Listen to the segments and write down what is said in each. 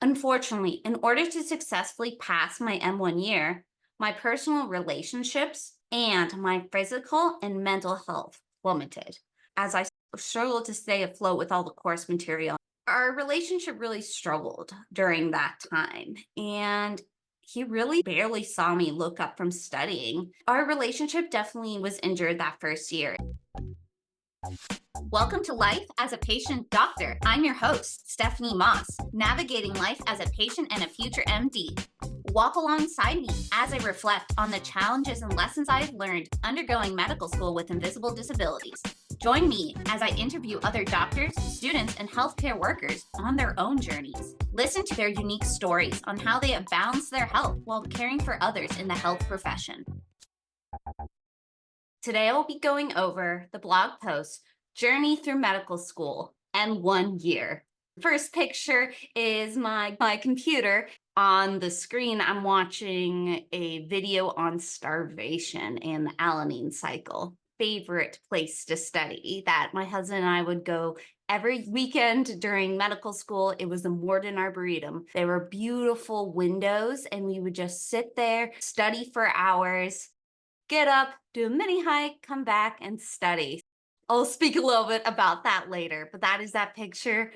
Unfortunately, in order to successfully pass my M1 year, my personal relationships and my physical and mental health plummeted as I struggled to stay afloat with all the course material. Our relationship really struggled during that time, and he really barely saw me look up from studying. Our relationship definitely was injured that first year. Welcome to Life as a Patient Doctor. I'm your host, Stephanie Moss, navigating life as a patient and a future MD. Walk alongside me as I reflect on the challenges and lessons I've learned undergoing medical school with invisible disabilities. Join me as I interview other doctors, students, and healthcare workers on their own journeys. Listen to their unique stories on how they have balanced their health while caring for others in the health profession. Today, I will be going over the blog post Journey Through Medical School and 1 year. First picture is my computer. On the screen, I'm watching a video on starvation and the alanine cycle. Favorite place to study that my husband and I would go every weekend during medical school. It was the Morton Arboretum. There were beautiful windows, and we would just sit there, study for hours, get up, do a mini hike, come back, and study. I'll speak a little bit about that later, but that is that picture.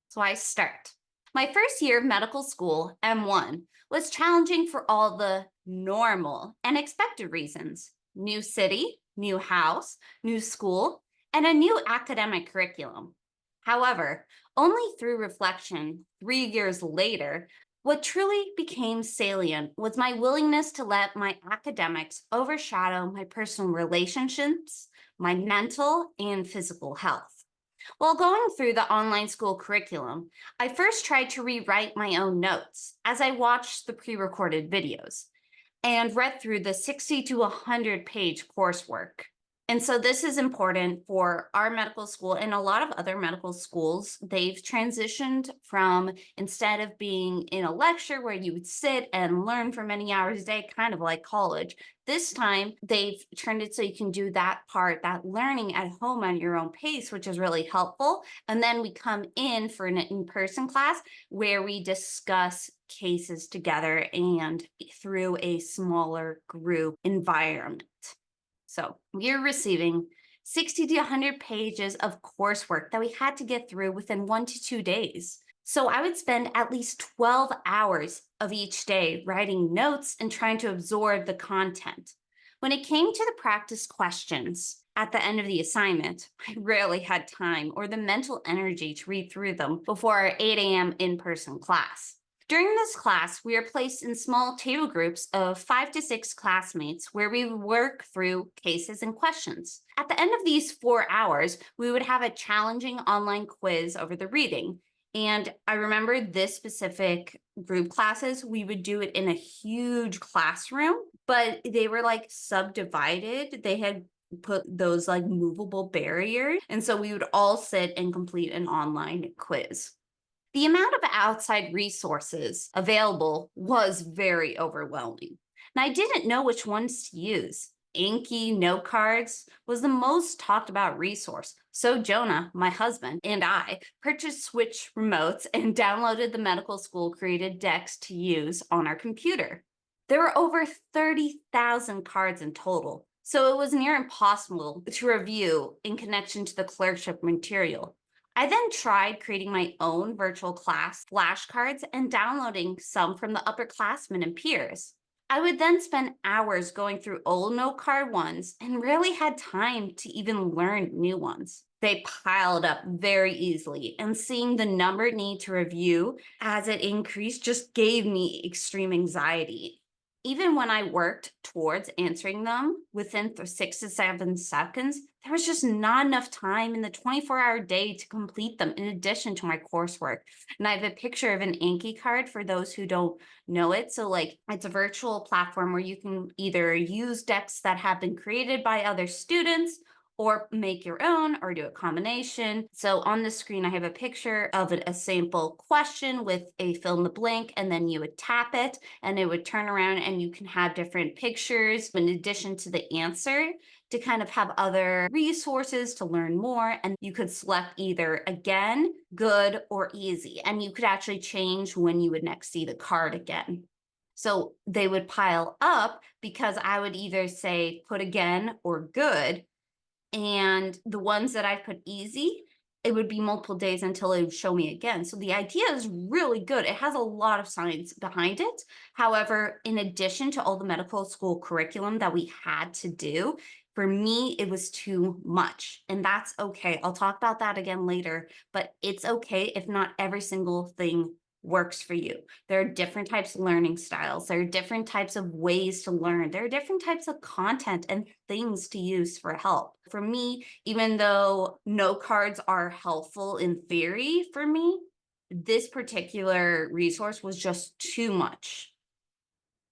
So I start. My first year of medical school, M1, was challenging for all the normal and expected reasons. New city, new house, new school, and a new academic curriculum. However, only through reflection 3 years later, what truly became salient was my willingness to let my academics overshadow my personal relationships, my mental and physical health. While going through the online school curriculum, I first tried to rewrite my own notes as I watched the pre-recorded videos and read through the 60 to 100 page coursework. And so this is important for our medical school and a lot of other medical schools. They've transitioned from, instead of being in a lecture where you would sit and learn for many hours a day, kind of like college, this time they've turned it so you can do that part, that learning at home on your own pace, which is really helpful. And then we come in for an in-person class where we discuss cases together and through a smaller group environment. So we're receiving 60 to 100 pages of coursework that we had to get through within 1 to 2 days. So I would spend at least 12 hours of each day writing notes and trying to absorb the content. When it came to the practice questions at the end of the assignment, I rarely had time or the mental energy to read through them before our 8 a.m. in-person class. During this class, we are placed in small table groups of 5 to 6 classmates where we work through cases and questions. At the end of these 4 hours, we would have a challenging online quiz over the reading. And I remember this specific group classes, we would do it in a huge classroom, but they were like subdivided. They had put those like movable barriers. And so we would all sit and complete an online quiz. The amount of outside resources available was very overwhelming, and I didn't know which ones to use. Anki note cards was the most talked about resource, so Jonah, my husband, and I purchased Switch remotes and downloaded the medical school created decks to use on our computer. There were over 30,000 cards in total, so it was near impossible to review in connection to the clerkship material. I then tried creating my own virtual class flashcards and downloading some from the upperclassmen and peers. I would then spend hours going through old note card ones and rarely had time to even learn new ones. They piled up very easily, and seeing the number need to review as it increased just gave me extreme anxiety. Even when I worked towards answering them within 6 to 7 seconds, there was just not enough time in the 24-hour day to complete them in addition to my coursework. And I have a picture of an Anki card for those who don't know it. So like it's a virtual platform where you can either use decks that have been created by other students or make your own or do a combination. So on the screen, I have a picture of a sample question with a fill in the blank, and then you would tap it and it would turn around and you can have different pictures in addition to the answer. to kind of have other resources to learn more. And you could select either again, good, or easy. And you could actually change when you would next see the card again. So they would pile up because I would either say put again or good. And the ones that I put easy, it would be multiple days until it would show me again. So the idea is really good. It has a lot of science behind it. However, in addition to all the medical school curriculum that we had to do, for me, it was too much. And that's okay. I'll talk about that again later, but it's okay if not every single thing works for you. There are different types of learning styles. There are different types of ways to learn. There are different types of content and things to use for help. For me, even though no cards are helpful in theory for me, this particular resource was just too much.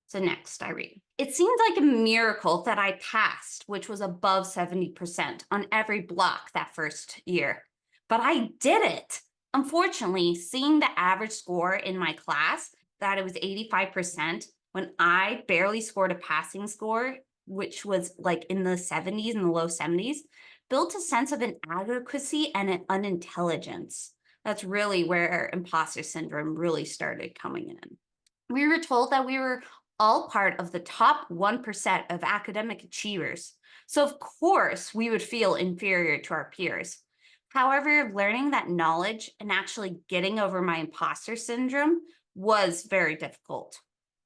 So next I read. It seemed like a miracle that I passed, which was above 70% on every block that first year. But I did it. Unfortunately, seeing the average score in my class, that it was 85%, when I barely scored a passing score, which was like in the 70s, in the low 70s, built a sense of inadequacy and an unintelligence. That's really where imposter syndrome really started coming in. We were told that we were all part of the top 1% of academic achievers. So, of course, we would feel inferior to our peers. However, learning that knowledge and actually getting over my imposter syndrome was very difficult.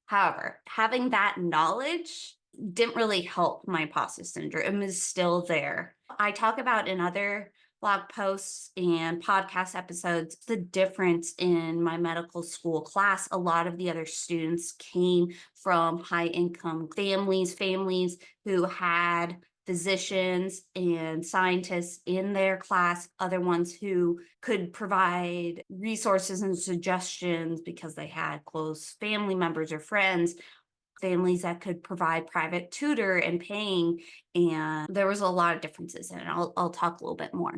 However, having that knowledge didn't really help my imposter syndrome. It was still there. I talk about in other blog posts and podcast episodes the difference in my medical school class. A lot of the other students came from high income families who had physicians and scientists in their class, other ones who could provide resources and suggestions because they had close family members or friends, families that could provide private tutor and paying. And there was a lot of differences in it. I'll talk a little bit more.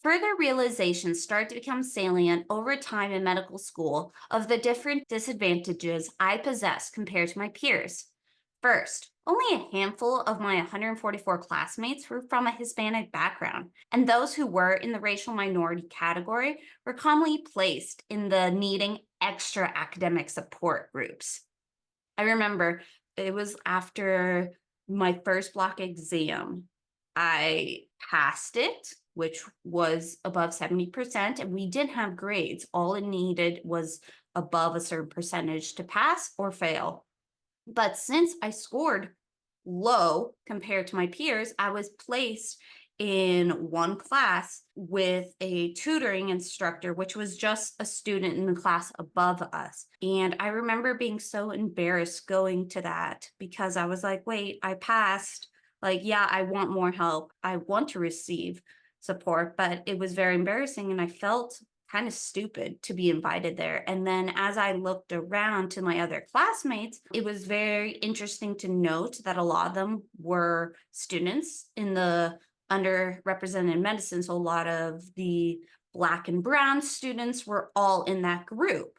Further realizations start to become salient over time in medical school of the different disadvantages I possess compared to my peers. First, only a handful of my 144 classmates were from a Hispanic background, and those who were in the racial minority category were commonly placed in the needing extra academic support groups. I remember it was after my first block exam. I passed it, which was above 70%, and we didn't have grades. All it needed was above a certain percentage to pass or fail. But since I scored low compared to my peers, I was placed in one class with a tutoring instructor, which was just a student in the class above us. And I remember being so embarrassed going to that because I was like, wait, I passed. Like, yeah, I want more help. I want to receive support, but it was very embarrassing. And I felt kind of stupid to be invited there. And then as I looked around to my other classmates, it was very interesting to note that a lot of them were students in the underrepresented medicine. So a lot of the Black and Brown students were all in that group.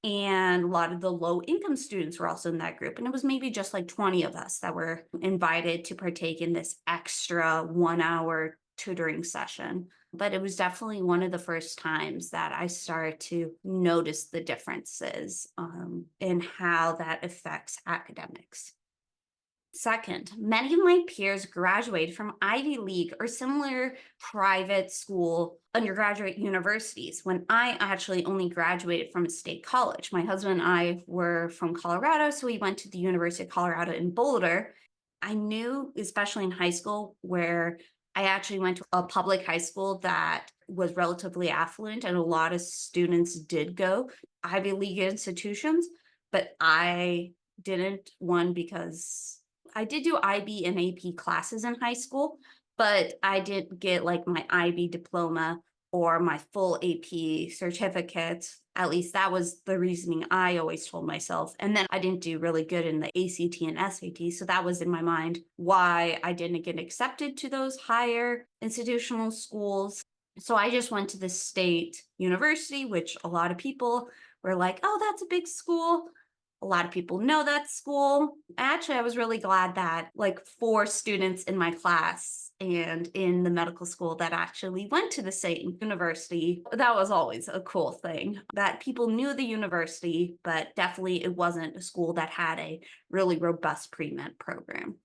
And a lot of the low income students were also in that group. And it was maybe just like 20 of us that were invited to partake in this extra 1 hour tutoring session. But it was definitely one of the first times that I started to notice the differences in how that affects academics. Second, many of my peers graduated from Ivy League or similar private school undergraduate universities when I actually only graduated from a state college. My husband and I were from Colorado, so we went to the University of Colorado in Boulder. I knew, especially in high school, where I actually went to a public high school that was relatively affluent, and a lot of students did go Ivy League institutions, but I didn't. One, because I did do IB and AP classes in high school, but I didn't get like my IB diploma or my full AP certificate. At least that was the reasoning I always told myself. And then I didn't do really good in the ACT and SAT. So that was in my mind why I didn't get accepted to those higher institutional schools. So I just went to the state university, which a lot of people were like, oh, that's a big school. A lot of people know that school. Actually, I was really glad that like 4 students in my class and in the medical school that actually went to the same university. That was always a cool thing that people knew the university, but definitely it wasn't a school that had a really robust pre-med program.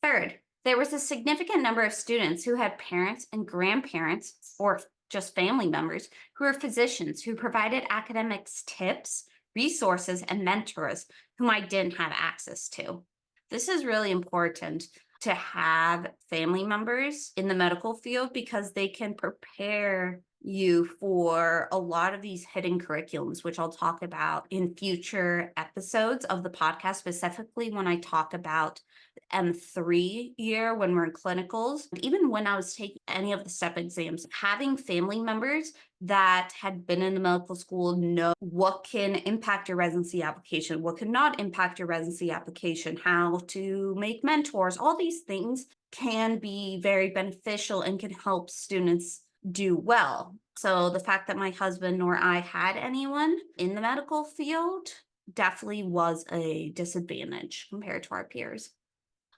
Third, there was a significant number of students who had parents and grandparents or just family members who were physicians who provided academics tips, resources, and mentors whom I didn't have access to. This is really important to have family members in the medical field because they can prepare you for a lot of these hidden curriculums, which I'll talk about in future episodes of the podcast, specifically when I talk about M3 year when we're in clinicals. Even when I was taking any of the STEP exams, having family members that had been in the medical school know what can impact your residency application, what cannot impact your residency application, how to make mentors, all these things can be very beneficial and can help students do well. So the fact that my husband nor I had anyone in the medical field definitely was a disadvantage compared to our peers.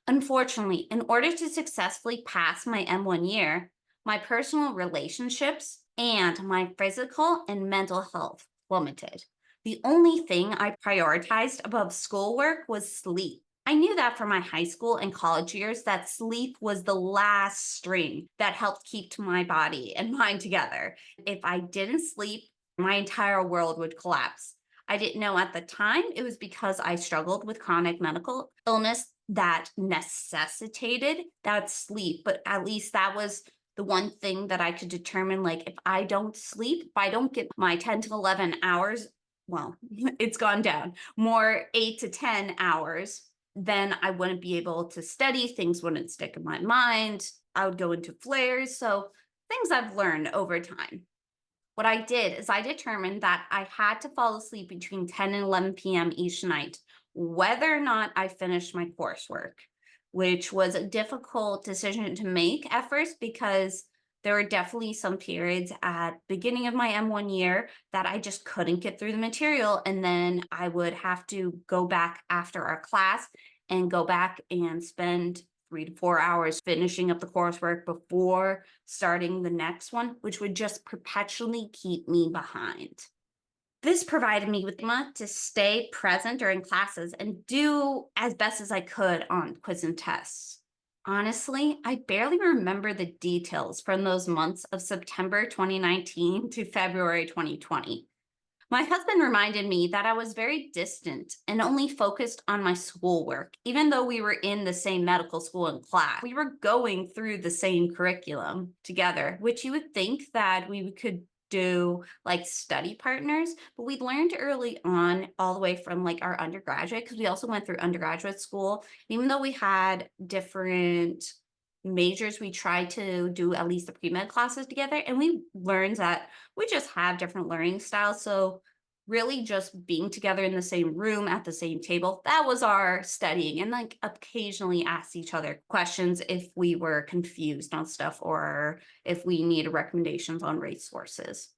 Unfortunately, in order to successfully pass my M1 year, my personal relationships and my physical and mental health plummeted. The only thing I prioritized above schoolwork was sleep. I knew that from my high school and college years that sleep was the last string that helped keep my body and mind together. If I didn't sleep, my entire world would collapse. I didn't know at the time it was because I struggled with chronic medical illness that necessitated that sleep, but at least that was the one thing that I could determine. Like, if I don't sleep, if I don't get my 10 to 11 hours, well, it's gone down more 8 to 10 hours, then I wouldn't be able to study. Things wouldn't stick in my mind. I would go into flares. So, things I've learned over time. What I did is I determined that I had to fall asleep between 10 and 11 p.m. each night, whether or not I finished my coursework, which was a difficult decision to make at first because there were definitely some periods at beginning of my M1 year that I just couldn't get through the material. And then I would have to go back after our class and go back and spend 3 to 4 hours finishing up the coursework before starting the next one, which would just perpetually keep me behind. This provided me with to stay present during classes and do as best as I could on quiz and tests. Honestly, I barely remember the details from those months of September 2019 to February 2020. My husband reminded me that I was very distant and only focused on my schoolwork, even though we were in the same medical school and class. We were going through the same curriculum together, which you would think that we could do like study partners, but we learned early on, all the way from like our undergraduate, because we also went through undergraduate school. Even though we had different majors, we tried to do at least the pre-med classes together, and we learned that we just have different learning styles. So really just being together in the same room at the same table, that was our studying, and like occasionally ask each other questions if we were confused on stuff or if we needed recommendations on resources.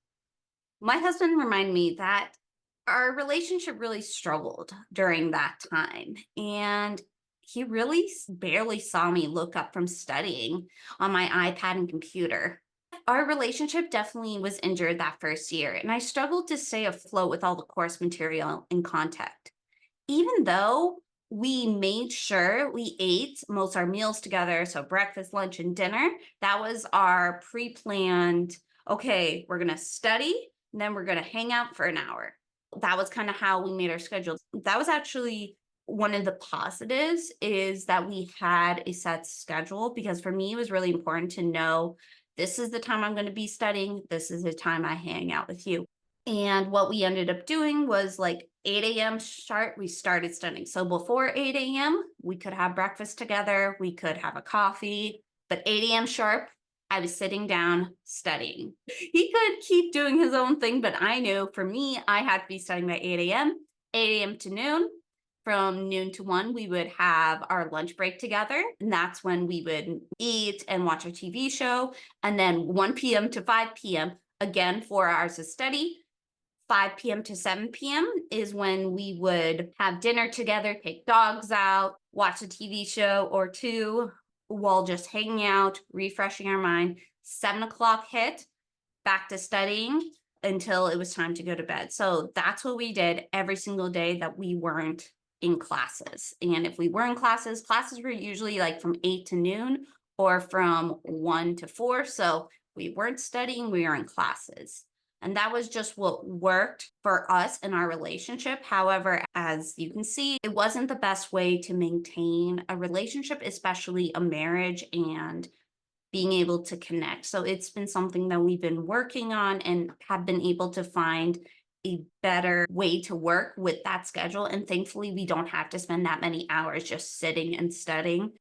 My husband reminded me that our relationship really struggled during that time, and he really barely saw me look up from studying on my iPad and computer. Our relationship definitely was injured that first year, and I struggled to stay afloat with all the course material and content. Even though we made sure we ate most our meals together, so breakfast, lunch, and dinner, that was our pre-planned, okay, we're gonna study, and then we're gonna hang out for an hour. That was kind of how we made our schedules. That was actually one of the positives, is that we had a set schedule, because for me, it was really important to know this is the time I'm going to be studying. This is the time I hang out with you. And what we ended up doing was like 8 a.m. sharp, we started studying. So before 8 a.m., we could have breakfast together, we could have a coffee, but 8 a.m. sharp, I was sitting down studying. He could keep doing his own thing, but I knew for me, I had to be studying by 8 a.m., 8 a.m. to noon. From noon to 1, we would have our lunch break together, and that's when we would eat and watch a TV show. And then 1 p.m. to 5 p.m., again, 4 hours of study. 5 p.m. to 7 p.m. is when we would have dinner together, take dogs out, watch a TV show or two while just hanging out, refreshing our mind. 7 o'clock hit, back to studying until it was time to go to bed. So that's what we did every single day that we weren't in classes. And if we were in classes, classes were usually like from 8 to noon or from 1 to 4. So we weren't studying, we were in classes. And that was just what worked for us in our relationship. However, as you can see, it wasn't the best way to maintain a relationship, especially a marriage and being able to connect. So it's been something that we've been working on and have been able to find a better way to work with that schedule. And thankfully, we don't have to spend that many hours just sitting and studying.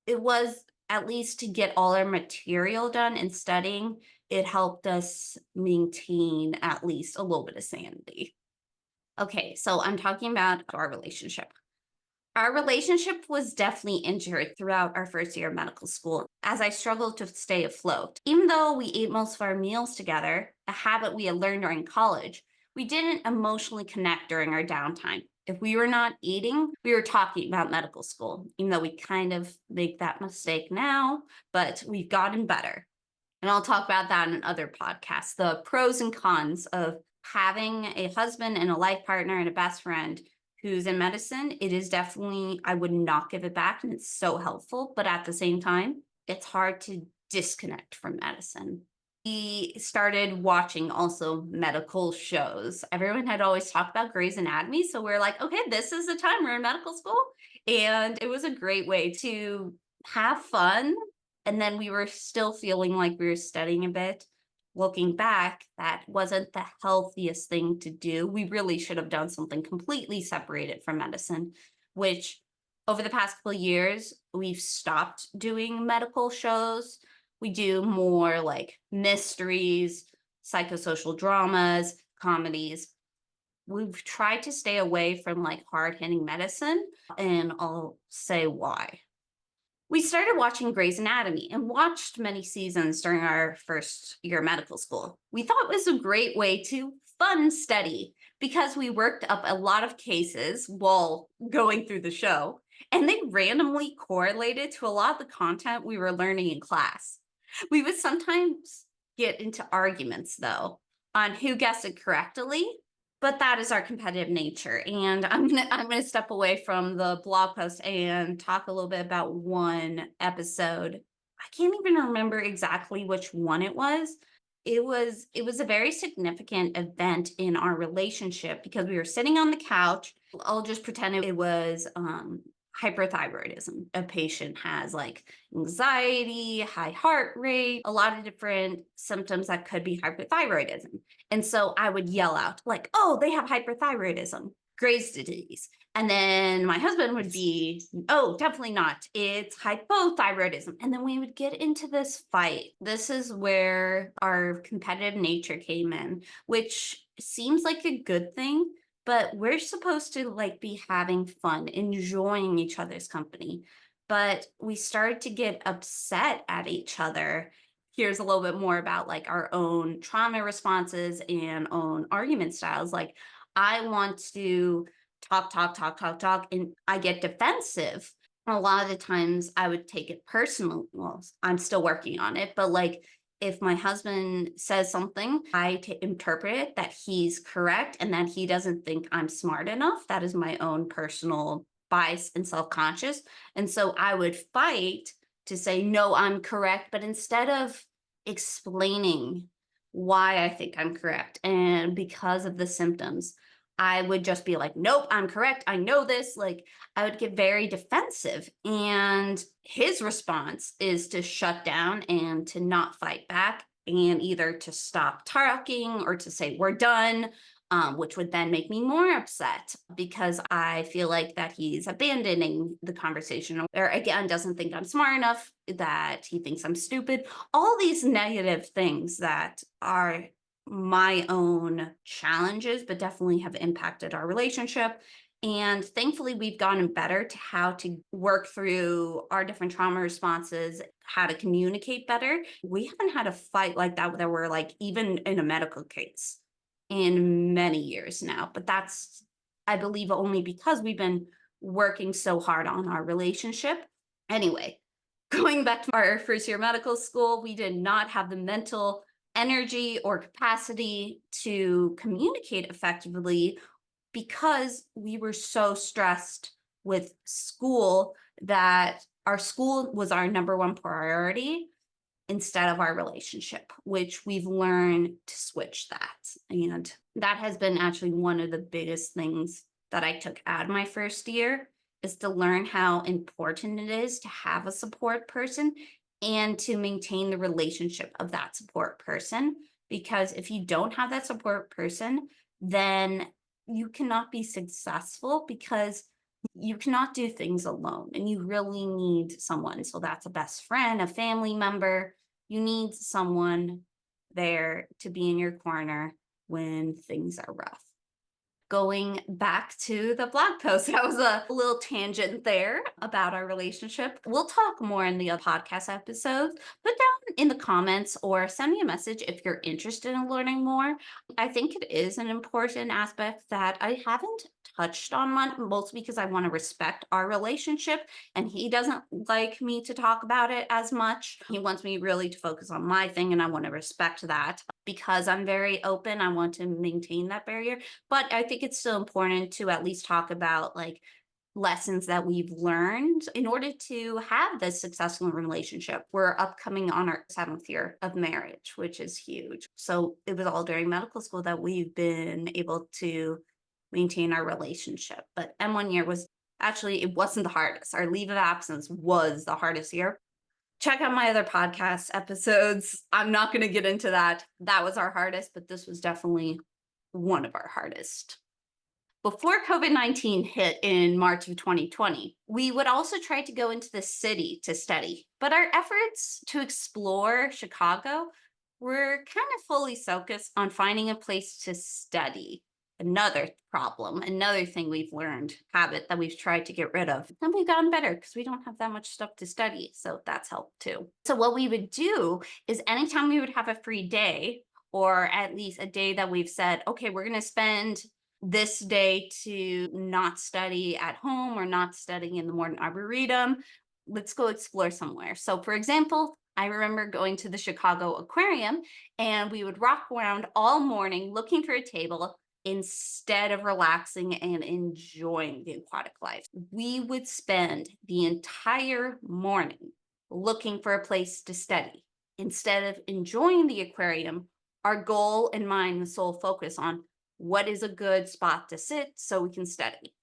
It was at least to get all our material done and studying, it helped us maintain at least a little bit of sanity. Okay, so I'm talking about our relationship. Our relationship was definitely injured throughout our first year of medical school as I struggled to stay afloat. Even though we ate most of our meals together, a habit we had learned during college, we didn't emotionally connect during our downtime. If we were not eating, we were talking about medical school, even though we kind of make that mistake now, but we've gotten better. And I'll talk about that in other podcasts, the pros and cons of having a husband and a life partner and a best friend who's in medicine. It is definitely, I would not give it back. And it's so helpful. But at the same time, it's hard to disconnect from medicine. We started watching also medical shows. Everyone had always talked about Grey's Anatomy. So we're like, okay, this is the time we're in medical school. And it was a great way to have fun. And then we were still feeling like we were studying a bit. Looking back, that wasn't the healthiest thing to do. We really should have done something completely separated from medicine, which over the past couple of years, we've stopped doing medical shows. We do more like mysteries, psychosocial dramas, comedies. We've tried to stay away from like hard hitting medicine, and I'll say why. We started watching Grey's Anatomy and watched many seasons during our first year of medical school. We thought it was a great way to fun study because we worked up a lot of cases while going through the show, and they randomly correlated to a lot of the content we were learning in class. We would sometimes get into arguments, though, on who guessed it correctly, but that is our competitive nature. And I'm gonna step away from the blog post and talk a little bit about one episode. I can't even remember exactly which one it was. It was a very significant event in our relationship because we were sitting on the couch. I'll just pretend it was hyperthyroidism. A patient has like anxiety, high heart rate, a lot of different symptoms that could be hyperthyroidism. And so I would yell out, like, oh, they have hyperthyroidism, Graves' disease. And then my husband would be, oh, definitely not. It's hypothyroidism. And then we would get into this fight. This is where our competitive nature came in, which seems like a good thing, but we're supposed to like be having fun, enjoying each other's company. But we started to get upset at each other. Here's a little bit more about like our own trauma responses and own argument styles. Like I want to talk, and I get defensive. A lot of the times I would take it personal. Well, I'm still working on it, but like if my husband says something, interpret it that he's correct and that he doesn't think I'm smart enough. That is my own personal bias and self-conscious. And so I would fight to say, no, I'm correct. But instead of explaining why I think I'm correct and because of the symptoms, I would just be like, nope, I'm correct. I know this. Like, I would get very defensive. And his response is to shut down and to not fight back and either to stop talking or to say, we're done, which would then make me more upset because I feel like that he's abandoning the conversation or again, doesn't think I'm smart enough, that he thinks I'm stupid. All these negative things that are my own challenges, but definitely have impacted our relationship. And thankfully, we've gotten better to how to work through our different trauma responses, how to communicate better. We haven't had a fight like that we're like, even in a medical case. in many years now. But that's, I believe, only because we've been working so hard on our relationship. Anyway, going back to our first year of medical school, we did not have the mental energy or capacity to communicate effectively because we were so stressed with school that our school was our number one priority instead of our relationship, which we've learned to switch that. And that has been actually one of the biggest things that I took out of my first year, is to learn how important it is to have a support person and to maintain the relationship of that support person. Because if you don't have that support person, then you cannot be successful, because you cannot do things alone and you really need someone. So that's a best friend, a family member. You need someone there to be in your corner when things are rough. Going back to the blog post, that was a little tangent there about our relationship. We'll talk more in the podcast episodes. Put down in the comments or send me a message if you're interested in learning more. I think it is an important aspect that I haven't touched on much, mostly because I want to respect our relationship and he doesn't like me to talk about it as much. He wants me really to focus on my thing, and I want to respect that. Because I'm very open, I want to maintain that barrier. But I think it's still important to at least talk about like lessons that we've learned in order to have this successful relationship. We're upcoming on our 7th year of marriage, which is huge. So it was all during medical school that we've been able to maintain our relationship. But M1 year was actually, it wasn't the hardest. Our leave of absence was the hardest year. Check out my other podcast episodes. I'm not going to get into that. That was our hardest, but this was definitely one of our hardest. Before COVID-19 hit in March of 2020, we would also try to go into the city to study, but our efforts to explore Chicago were kind of fully focused on finding a place to study. Another problem, another thing we've learned, habit that we've tried to get rid of. And we've gotten better because we don't have that much stuff to study. So that's helped too. So what we would do is anytime we would have a free day, or at least a day that we've said, okay, we're going to spend this day to not study at home or not studying in the morning arboretum, let's go explore somewhere. So for example, I remember going to the Chicago Aquarium and we would walk around all morning looking for a table instead of relaxing and enjoying the aquatic life. We would spend the entire morning looking for a place to study. Instead of enjoying the aquarium, our goal in mind, the sole focus on what is a good spot to sit so we can study.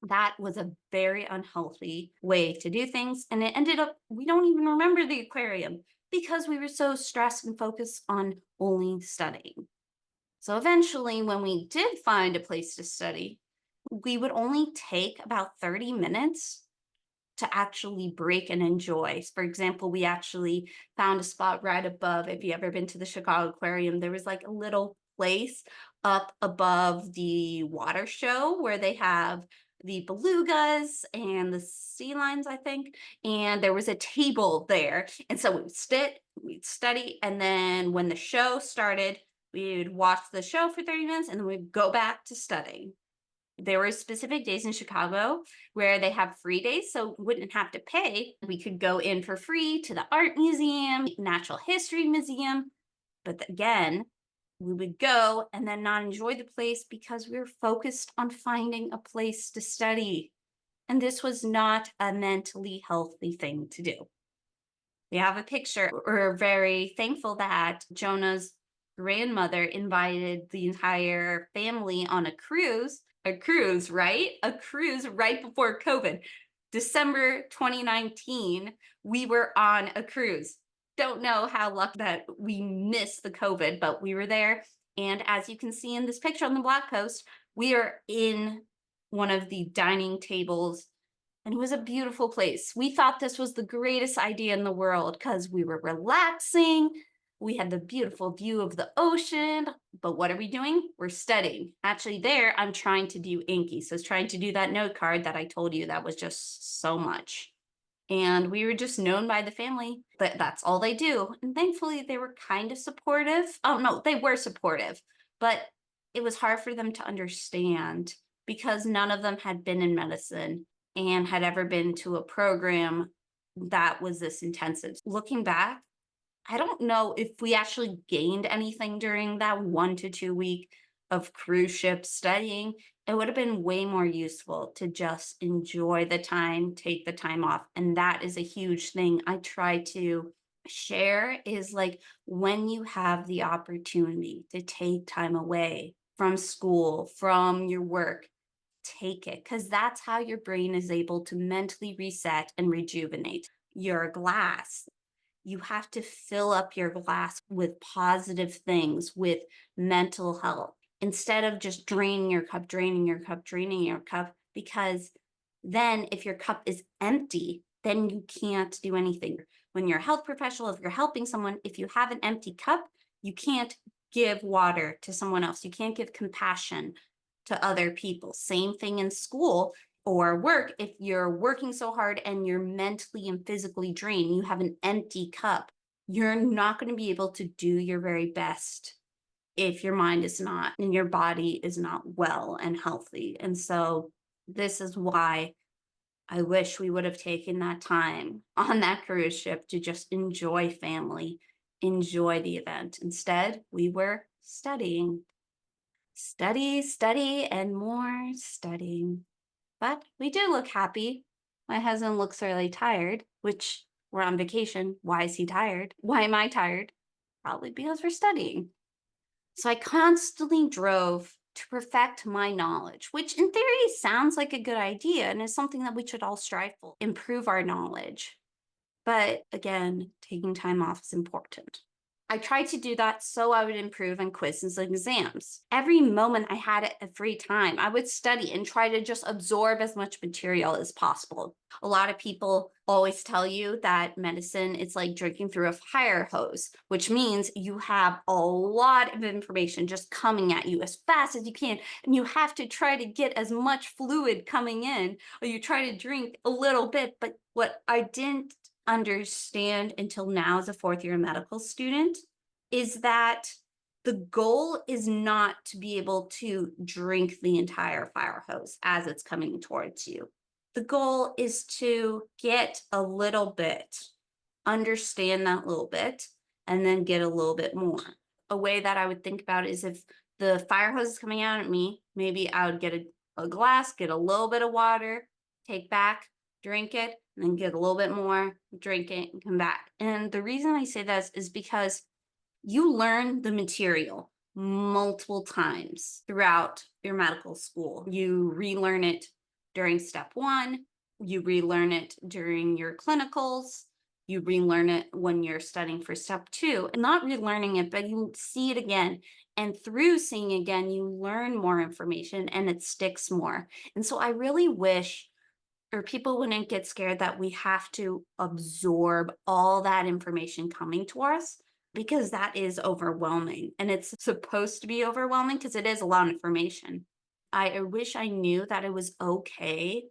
That was a very unhealthy way to do things. And it ended up, we don't even remember the aquarium because we were so stressed and focused on only studying. So eventually, when we did find a place to study, we would only take about 30 minutes to actually break and enjoy. For example, we actually found a spot right above, if you ever been to the Chicago Aquarium, there was like a little place up above the water show where they have the belugas and the sea lions, I think. And there was a table there. And so we would sit, we'd study. And then when the show started, we would watch the show for 30 minutes and then we'd go back to studying. There were specific days in Chicago where they have free days, so we wouldn't have to pay. We could go in for free to the art museum, natural history museum. But again, we would go and then not enjoy the place because we were focused on finding a place to study. And this was not a mentally healthy thing to do. We have a picture. We're very thankful that Jonah's grandmother invited the entire family on a cruise, right? A cruise right before COVID. December 2019, we were on a cruise. Don't know how lucky that we missed the COVID, but we were there. And as you can see in this picture on the blog post, we are in one of the dining tables and it was a beautiful place. We thought this was the greatest idea in the world because we were relaxing. We had the beautiful view of the ocean, but what are we doing? We're studying. Actually there, I'm trying to do Inky. So I was trying to do that note card that I told you that was just so much. And we were just known by the family that that's all they do. And thankfully they were kind of supportive. Oh no, they were supportive, but it was hard for them to understand because none of them had been in medicine and had ever been to a program that was this intensive. Looking back, I don't know if we actually gained anything during that 1 to 2 week of cruise ship studying. It would have been way more useful to just enjoy the time, take the time off. And that is a huge thing I try to share is like when you have the opportunity to take time away from school, from your work, take it because that's how your brain is able to mentally reset and rejuvenate. Your glass, you have to fill up your glass with positive things, with mental health, instead of just draining your cup, draining your cup, draining your cup. Because then, if your cup is empty, then you can't do anything. When you're a health professional, if you're helping someone, if you have an empty cup, you can't give water to someone else. You can't give compassion to other people. Same thing in school or work. If you're working so hard and you're mentally and physically drained, you have an empty cup, you're not going to be able to do your very best if your mind is not and your body is not well and healthy. And so this is why I wish we would have taken that time on that cruise ship to just enjoy family, enjoy the event. Instead, we were studying, study, study, and more studying. But we do look happy. My husband looks really tired, which we're on vacation. Why is he tired? Why am I tired? Probably because we're studying. So I constantly drove to perfect my knowledge, which in theory sounds like a good idea and is something that we should all strive for, improve our knowledge. But again, taking time off is important. I tried to do that so I would improve on quizzes and exams. Every moment I had a free time, I would study and try to just absorb as much material as possible. A lot of people always tell you that medicine is like drinking through a fire hose, which means you have a lot of information just coming at you as fast as you can. And you have to try to get as much fluid coming in, or you try to drink a little bit. But what I didn't understand until now as a fourth year medical student is that the goal is not to be able to drink the entire fire hose as it's coming towards you. The goal is to get a little bit, understand that little bit, and then get a little bit more. A way that I would think about it is if the fire hose is coming out at me, maybe I would get a glass, get a little bit of water, take back, drink it, and then get a little bit more, drink it, and come back. And the reason I say this is because you learn the material multiple times throughout your medical school. You relearn it during STEP1, you relearn it during your clinicals, you relearn it when you're studying for STEP2. And not relearning it, but you see it again. And through seeing again, you learn more information and it sticks more. And so I really wish or people wouldn't get scared that we have to absorb all that information coming to us because that is overwhelming and it's supposed to be overwhelming because it is a lot of information. I wish I knew that it was okay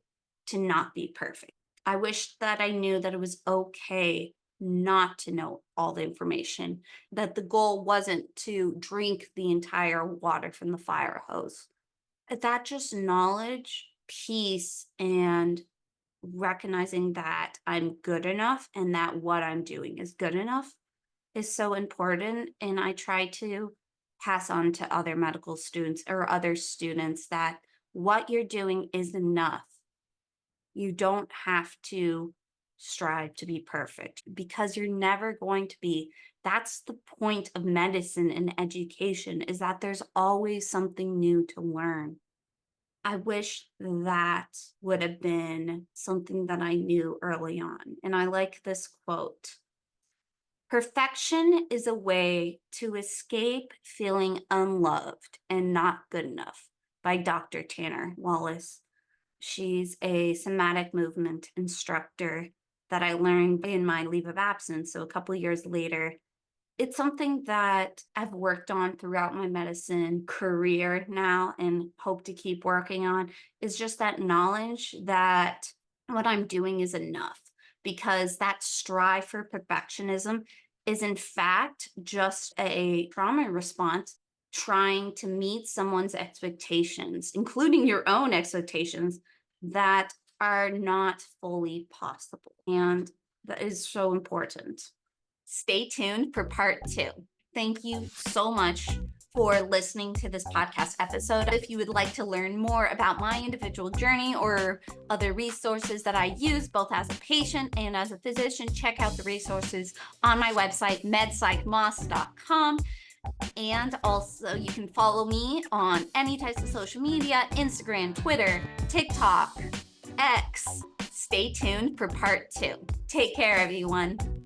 to not be perfect. I wish that I knew that it was okay not to know all the information, that the goal wasn't to drink the entire water from the fire hose. That just knowledge, peace, and recognizing that I'm good enough and that what I'm doing is good enough is so important. And I try to pass on to other medical students or other students that what you're doing is enough. You don't have to strive to be perfect because you're never going to be. That's the point of medicine and education is that there's always something new to learn. I wish that would have been something that I knew early on. And I like this quote. Perfection is a way to escape feeling unloved and not good enough by Dr. Tanner Wallace. She's a somatic movement instructor that I learned in my leave of absence. So a couple of years later, it's something that I've worked on throughout my medicine career now and hope to keep working on is just that knowledge that what I'm doing is enough because that strive for perfectionism is in fact just a trauma response. trying to meet someone's expectations, including your own expectations, that are not fully possible. And that is so important. Stay tuned for part 2. Thank you so much for listening to this podcast episode. If you would like to learn more about my individual journey or other resources that I use both as a patient and as a physician, check out the resources on my website, medpsychmoss.com. And also, you can follow me on any types of social media: Instagram, Twitter, TikTok, X. Stay tuned for part 2. Take care, everyone.